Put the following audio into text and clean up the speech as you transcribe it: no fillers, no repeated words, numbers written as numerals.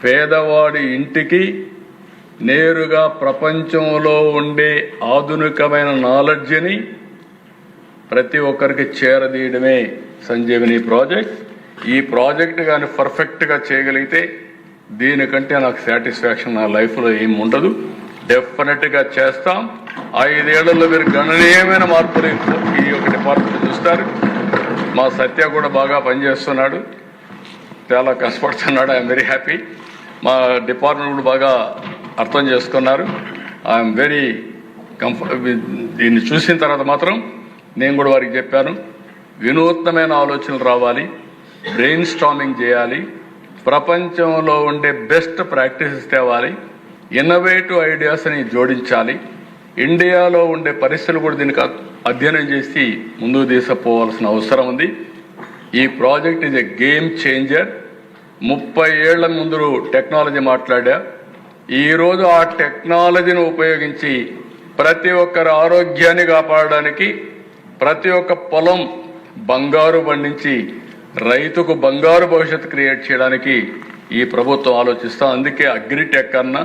పేదవాడి ఇంటికి నేరుగా ప్రపంచంలో ఉండే ఆధునికమైన నాలెడ్జ్ని ప్రతి ఒక్కరికి చేరదీయడమే సంజీవని ప్రాజెక్ట్. ఈ ప్రాజెక్ట్ కానీ పర్ఫెక్ట్గా చేయగలిగితే దీనికంటే నాకు సాటిస్ఫాక్షన్ నా లైఫ్లో ఏం ఉండదు. డెఫినెట్గా చేస్తాం. 5 ఏళ్లలో మీరు గణనీయమైన మార్పులు ఈ యొక్క డిపార్ట్మెంట్ చూస్తారు. మా సత్య కూడా బాగా పనిచేస్తున్నాడు, చాలా కష్టపడుతున్నాడు. I'm very happy. మా డిపార్ట్మెంట్ కూడా బాగా అర్థం చేసుకున్నారు. ఐఎమ్ వెరీ దీన్ని చూసిన తర్వాత మాత్రం నేను కూడా వారికి చెప్పాను, వినూత్నమైన ఆలోచనలు రావాలి, బ్రెయిన్ స్టార్మింగ్ చేయాలి, ప్రపంచంలో ఉండే బెస్ట్ ప్రాక్టీసెస్ తేవాలి, ఇన్నోవేటివ్ ఐడియాస్ని జోడించాలి, ఇండియాలో ఉండే పరిస్థితులు కూడా దీనికి అధ్యయనం చేసి ముందుకు తీసుకుపోవాల్సిన అవసరం ఉంది. ఈ project is a game changer. 30 ఏళ్ల ముందు టెక్నాలజీ మాట్లాడా, ఈరోజు ఆ టెక్నాలజీని ఉపయోగించి ప్రతి ఒక్కరి ఆరోగ్యాన్ని కాపాడడానికి, ప్రతి ఒక్క పొలం బంగారు పండించి రైతుకు బంగారు భవిష్యత్తు క్రియేట్ చేయడానికి ఈ ప్రభుత్వం ఆలోచిస్తాం. అందుకే అగ్రిటెక్ అన్నా